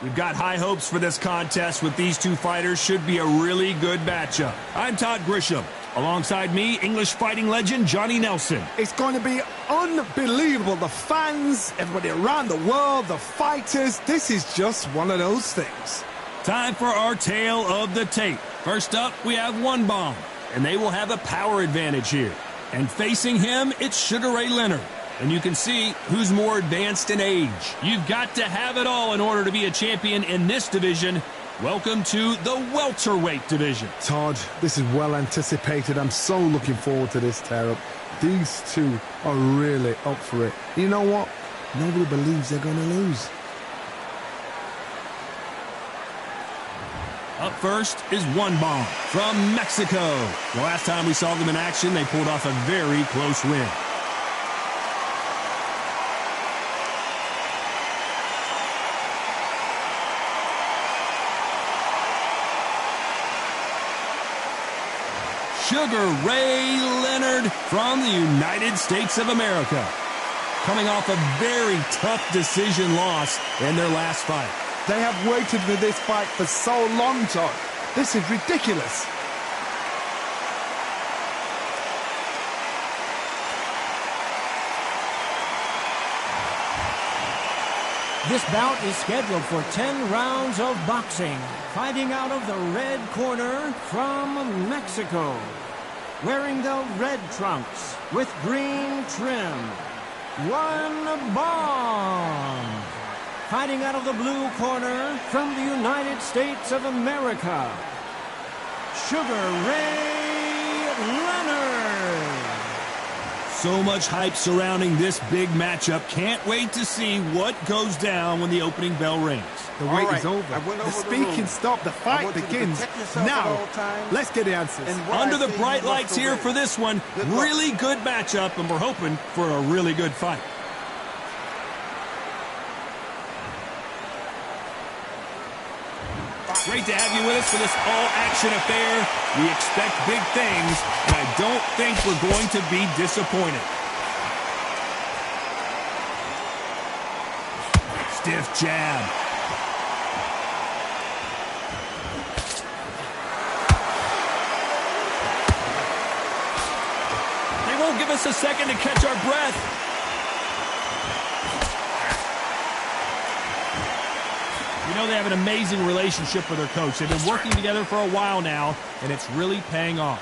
We've got high hopes for this contest with these two fighters. Should be a really good matchup. I'm Todd Grisham. Alongside me, English fighting legend Johnny Nelson. It's going to be unbelievable. The fans, everybody around the world, the fighters. This is just one of those things. Time for our tale of the tape. First up, we have One Bomb, and they will have a power advantage here. And facing him, it's Sugar Ray Leonard. And you can see who's more advanced in age. You've got to have it all in order to be a champion in this division. Welcome to the welterweight division. Todd, this is well anticipated. I'm so looking forward to this tear-up. These two are really up for it. You know what? Nobody believes they're going to lose. Up first is One Bomb from Mexico. The last time we saw them in action, they pulled off a very close win. Sugar Ray Leonard from the United States of America, coming off a very tough decision loss in their last fight. They have waited for this fight for so long, Todd. This is ridiculous. This bout is scheduled for 10 rounds of boxing. Fighting out of the red corner from Mexico, wearing the red trunks with green trim, One Bomb. Fighting out of the blue corner from the United States of America, Sugar Ray Leonard. So much hype surrounding this big matchup. Can't wait to see what goes down when the opening bell rings. The wait is over. The speaking stopped. The fight begins. Now, let's get the answers. Under the bright lights here for this one. Really good matchup, and we're hoping for a really good fight. Great to have you with us for this all-action affair. We expect big things, and I don't think we're going to be disappointed. Stiff jab. They won't give us a second to catch our breath. You know, they have an amazing relationship with their coach. They've been working together for a while now, and it's really paying off.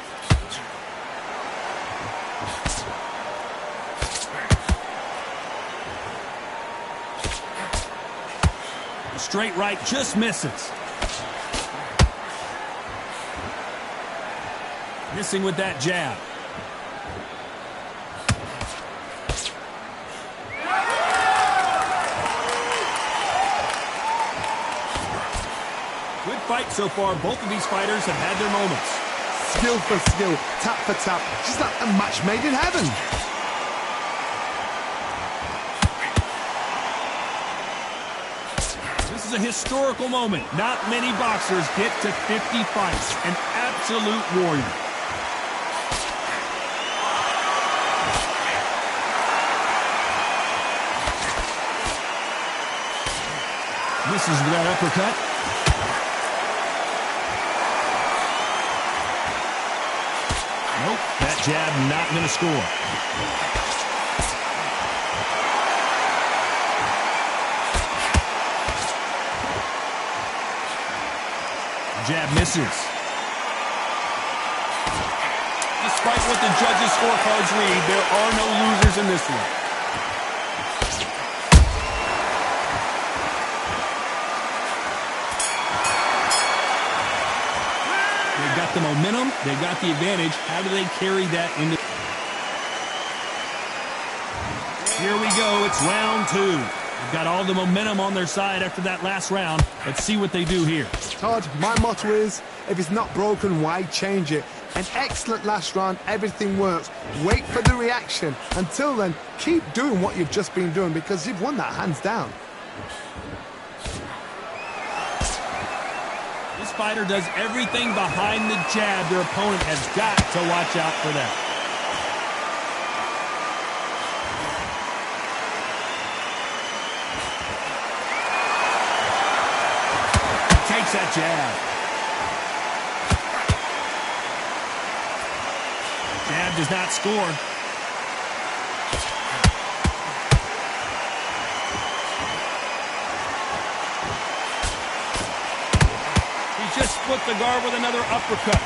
The straight right just misses. Missing with that jab. Fight so far. Both of these fighters have had their moments. Skill for skill, tap for tap, just like a match made in heaven. This is a historical moment. Not many boxers get to 50 fights. An absolute warrior. Misses with that uppercut. Nope, that jab not going to score. Jab misses. Despite what the judges' scorecards read, there are no losers in this one. They've got the momentum, they've got the advantage. How do they carry that into... Here we go, it's round two. They've got all the momentum on their side after that last round. Let's see what they do here. Todd, my motto is, if it's not broken, why change it? An excellent last round, everything works. Wait for the reaction. Until then, keep doing what you've just been doing because you've won that hands down. This fighter does everything behind the jab. Their opponent has got to watch out for that. that jab. Jab does not score. He just split the guard with another uppercut.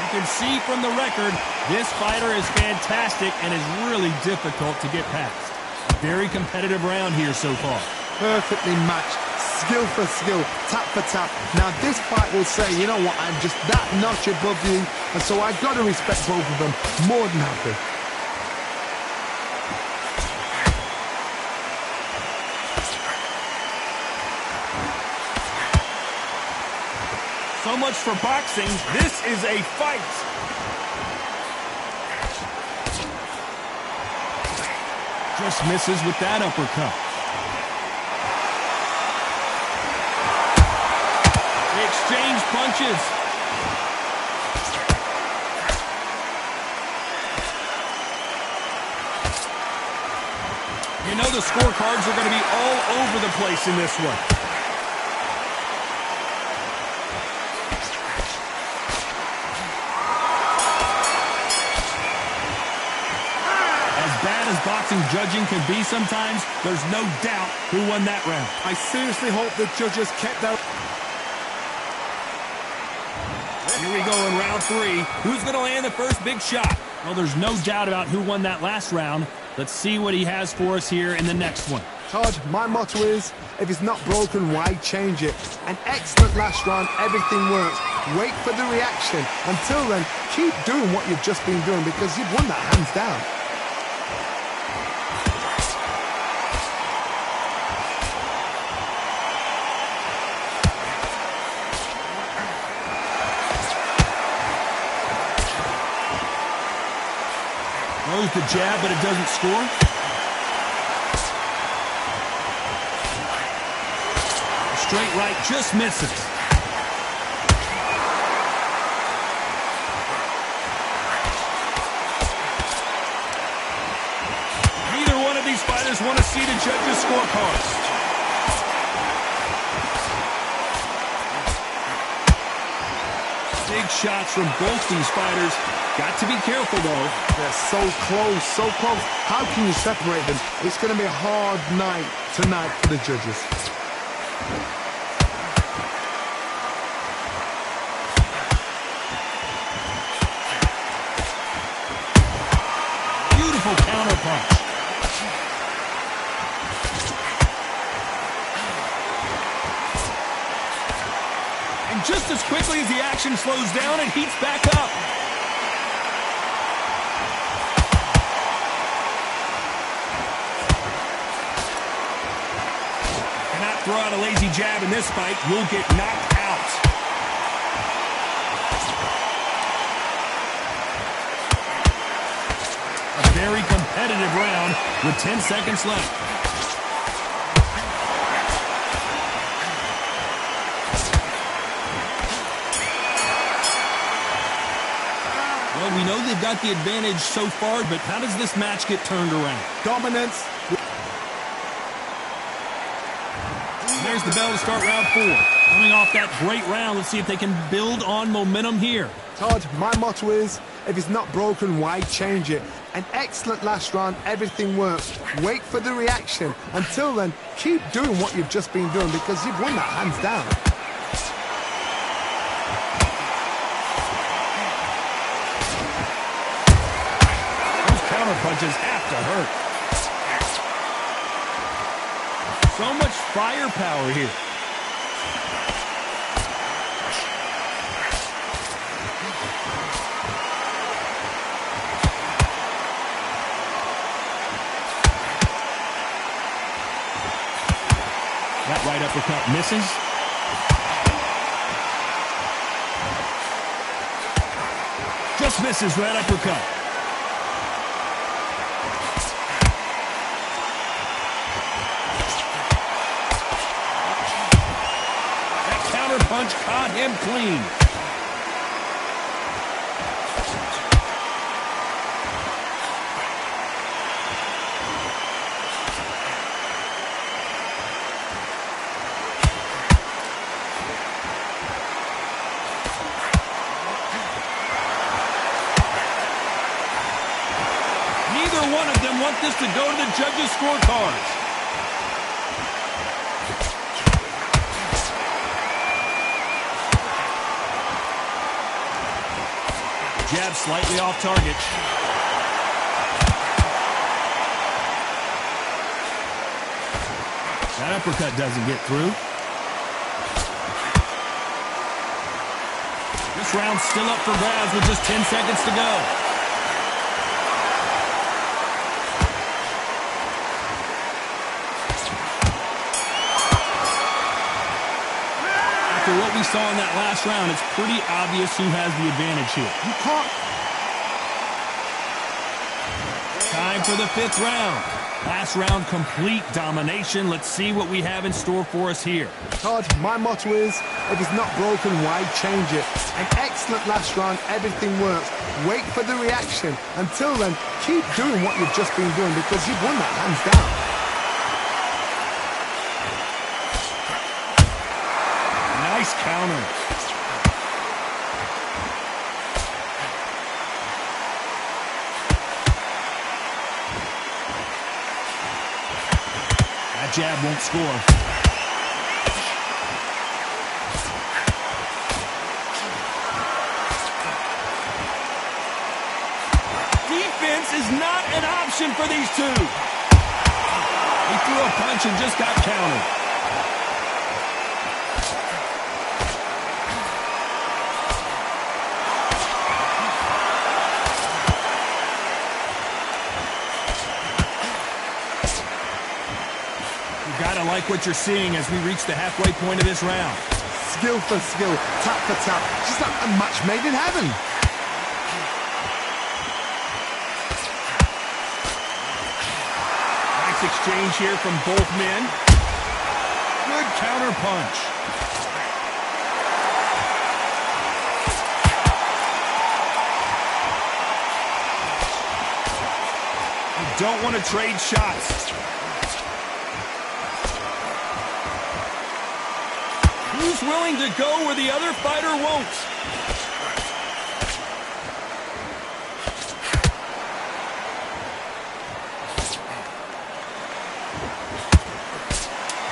You can see from the record, this fighter is fantastic and is really difficult to get past. A very competitive round here so far. Perfectly matched, skill for skill, tap for tap. Now this fight will say, you know what, I'm just that notch above you, and so I've got to respect both of them. More than happy. So much for boxing. This is a fight. Just misses with that uppercut. They exchange punches. You know the scorecards are going to be all over the place in this one. As boxing judging can be sometimes, there's no doubt who won that round. I seriously hope the judges kept their... Here we go in round 3. Who's going to land the first big shot? Well, there's no doubt about who won that last round. Let's see what he has for us here in the next one. Todd, my motto is, if it's not broken, why change it? An excellent last round, everything works. Wait for the reaction. Until then, keep doing what you've just been doing because you've won that hands down. Throws the jab, but it doesn't score. Straight right just misses. Neither one of these fighters want to see the judges' scorecards. Big shots from both these fighters. Got to be careful, though. They're so close, so close. How can you separate them? It's going to be a hard night tonight for the judges. Beautiful counterpunch. And just as quickly as the action slows down, it heats back up. Throw out a lazy jab in this fight, you'll get knocked out. A very competitive round with 10 seconds left. Well, we know they've got the advantage so far, but how does this match get turned around? Dominance. There's the bell to start round 4. Coming off that great round, let's see if they can build on momentum here. Todd, my motto is, if it's not broken, why change it? An excellent last round, everything works. Wait for the reaction. Until then, keep doing what you've just been doing because you've won that hands down. Those counter punches have to hurt. So much firepower here. That right uppercut misses. Just misses right uppercut. Punch caught him clean. want this to go to the judges' scorecards. Jab slightly off target. That uppercut doesn't get through. This round's still up for grabs with just 10 seconds to go. After what we saw in that last round, it's pretty obvious who has the advantage here. You can't. Time for the 5th round. Last round, complete domination. Let's see what we have in store for us here. Todd, my motto is, if it's not broken, why change it? An excellent last round, everything works. Wait for the reaction. Until then, keep doing what you've just been doing because you've won that hands down. Nice counter. That jab won't score. Defense is not an option for these two. He threw a punch and just got countered. Gotta like what you're seeing as we reach the halfway point of this round. Skill for skill, tap for tap. Just like a match made in heaven. Nice exchange here from both men. Good counter punch. You don't want to trade shots. Who's willing to go where the other fighter won't?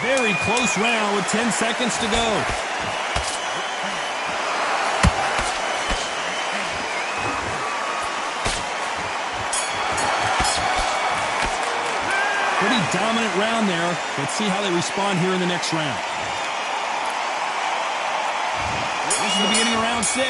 Very close round with 10 seconds to go. Pretty dominant round there. Let's see how they respond here in the next round. This is the beginning of round 6.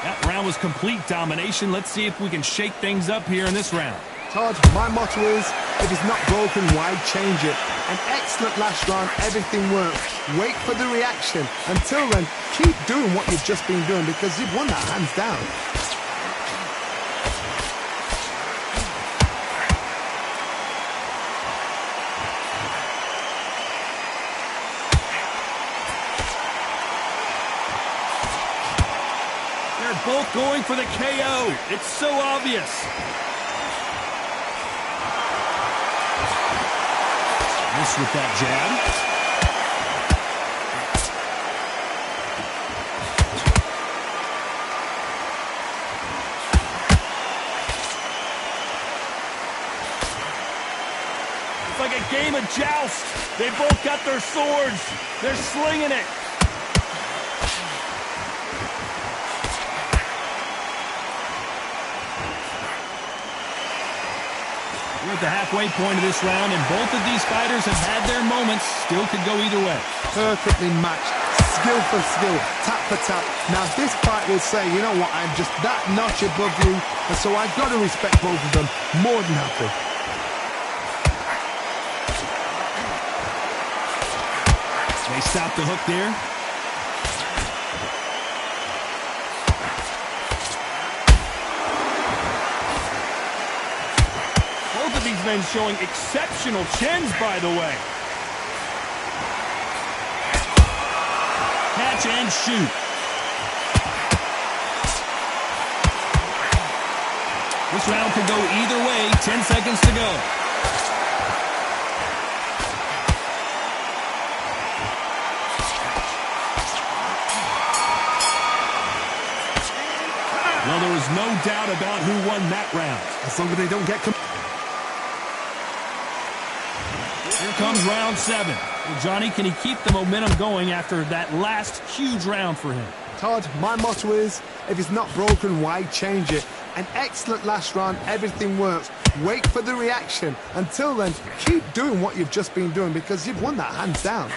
That round was complete domination. Let's see if we can shake things up here in this round. Todd, my motto is, if it's not broken, why change it? An excellent last round, everything works. Wait for the reaction. Until then, keep doing what you've just been doing because you've won that hands down. They're both going for the KO. It's so obvious. Miss with that jab. It's like a game of joust. They both got their swords. They're slinging it. We're at the halfway point of this round, and both of these fighters have had their moments. Still could go either way. Perfectly matched. Skill for skill. Tap for tap. Now, this fight will say, you know what, I'm just that notch above you, and so I've got to respect both of them. More than happy. They stop the hook there. Both of these men showing exceptional chins, by the way. Catch and shoot. This round could go either way. 10 seconds to go. Well, there was no doubt about who won that round. As long as they don't get... comes round 7. Well, Johnny, can he keep the momentum going after that last huge round for him? Todd, my motto is, if it's not broken, why change it? An excellent last round, everything works. Wait for the reaction. Until then, keep doing what you've just been doing because you've won that hands down.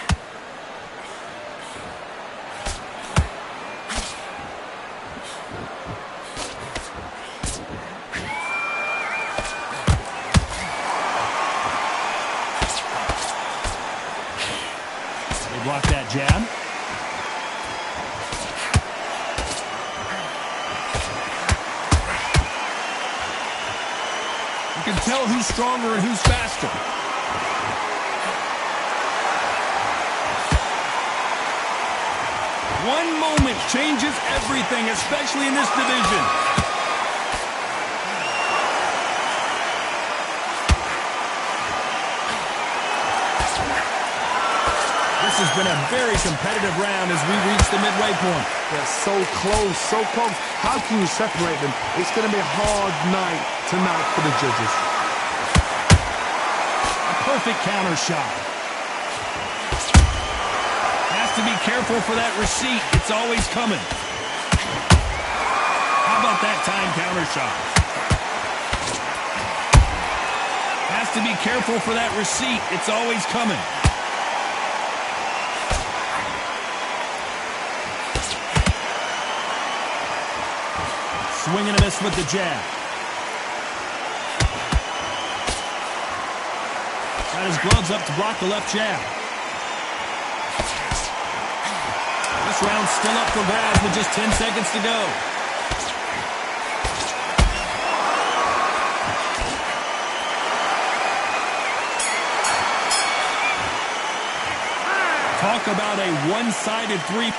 They block that jab. You can tell who's stronger and who's faster. One moment changes everything, especially in this division. This has been a very competitive round as we reach the midway point. They're so close, so close. How can you separate them? It's going to be a hard night tonight for the judges. A perfect counter shot. Has to be careful for that receipt. It's always coming. How about that time counter shot? Has to be careful for that receipt. It's always coming. Swing and a miss with the jab. Got his gloves up to block the left jab. This round's still up for grabs with just 10 seconds to go. Talk about a one-sided three.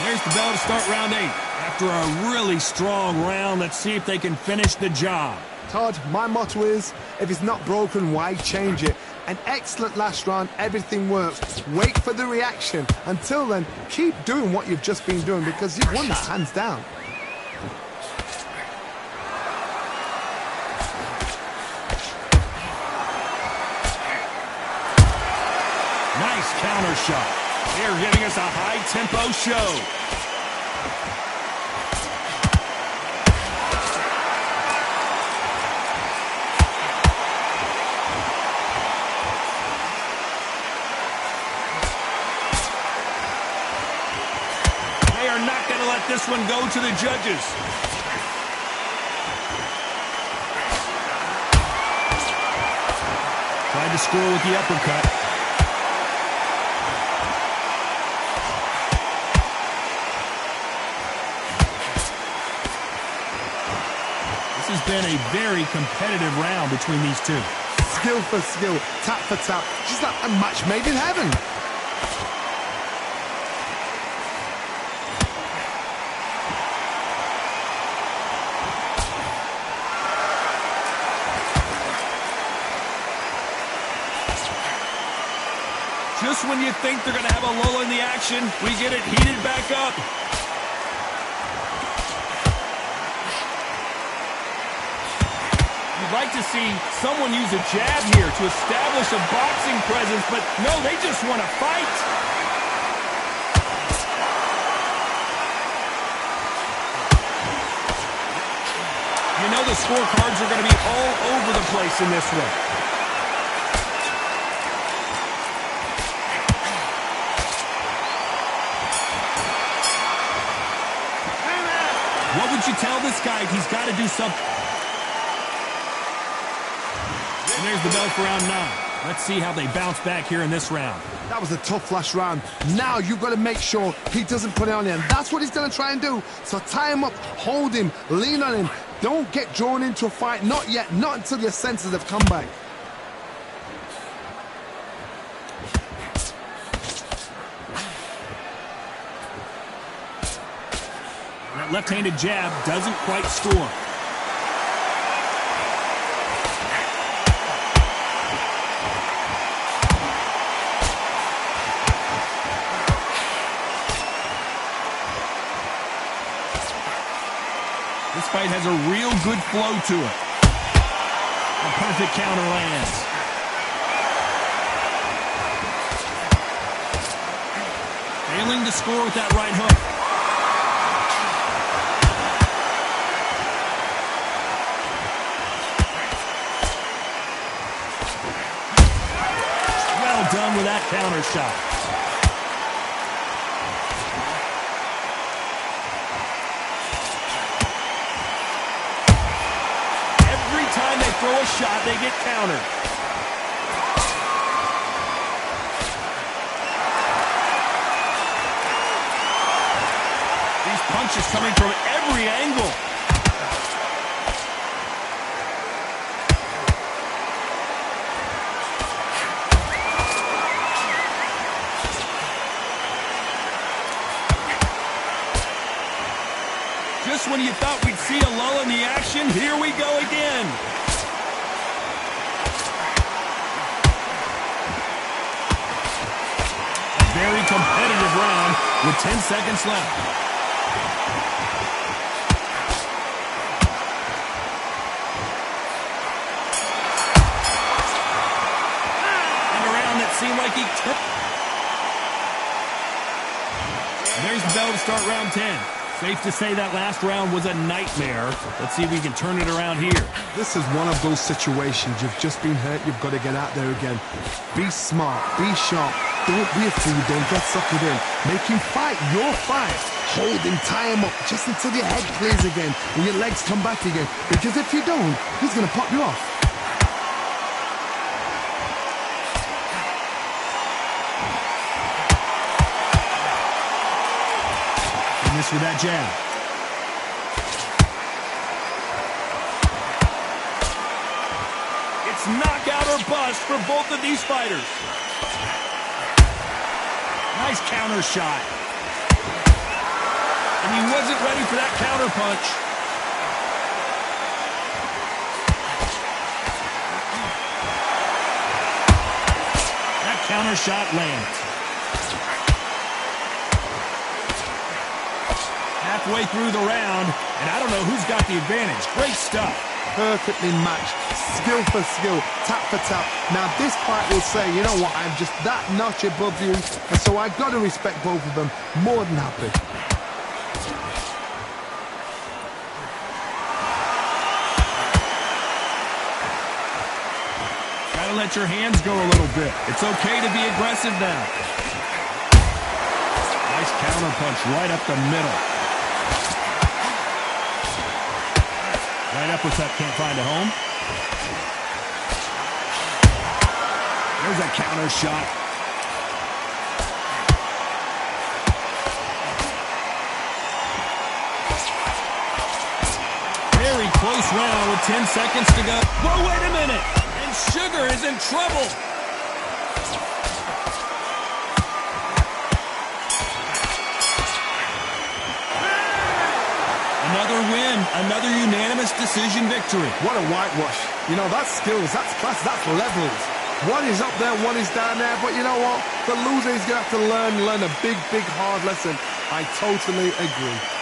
There's the bell to start round 8. After a really strong round, let's see if they can finish the job. Todd, my motto is, if it's not broken, why change it? An excellent last round, everything works. Wait for the reaction. Until then, keep doing what you've just been doing because you've won that hands down. Nice counter shot. They're giving us a high-tempo show. They are not going to let this one go to the judges. Tried to score with the uppercut. This has been a very competitive round between these two. Skill for skill, tap for tap, just like a match made in heaven. Just when you think they're going to have a lull in the action, we get it heated back up. You'd like to see someone use a jab here to establish a boxing presence, but no, they just want to fight. You know the scorecards are going to be all over the place in this one. What would you tell this guy if he's got to do something? And there's the bell for round 9. Let's see how they bounce back here in this round. That was a tough last round. Now you've got to make sure he doesn't put it on him. That's what he's going to try and do. So tie him up, hold him, lean on him. Don't get drawn into a fight. Not yet. Not until your senses have come back. That left-handed jab doesn't quite score. This fight has a real good flow to it. A perfect counter lands. Failing to score with that right hook. Well done with that counter shot. Every time they throw a shot, they get countered. Punches coming from every angle. Just when you thought we'd see a lull in the action, here we go again. A very competitive round with 10 seconds left. Seemed like he took. There's the bell to start round 10. Safe to say that last round was a nightmare. Let's see if we can turn it around here. This is one of those situations. You've just been hurt. You've got to get out there again. Be smart. Be sharp. Don't be a fool. Don't get suckered in. Make him fight your fight. Hold him. Tie him up just until your head clears again and your legs come back again. Because if you don't, he's going to pop you off. With that jab. It's knockout or bust for both of these fighters. Nice counter shot. And he wasn't ready for that counter punch. That counter shot lands. Halfway through the round, and I don't know who's got the advantage. Great stuff. Perfectly matched. Skill for skill. Tap for tap. Now this fight will say, you know what, I'm just that notch above you, and so I've got to respect both of them. More than happy. Gotta let your hands go a little bit. It's okay to be aggressive now. Nice counter punch right up the middle. Right uppercut can't find a home. There's a counter shot. Very close round with 10 seconds to go. But wait a minute. And Sugar is in trouble. Another win, another unanimous decision victory. What a whitewash. You know, that's skills, that's class, that's levels. One is up there, one is down there, but you know what? The loser is going to have to learn a big, big, hard lesson. I totally agree.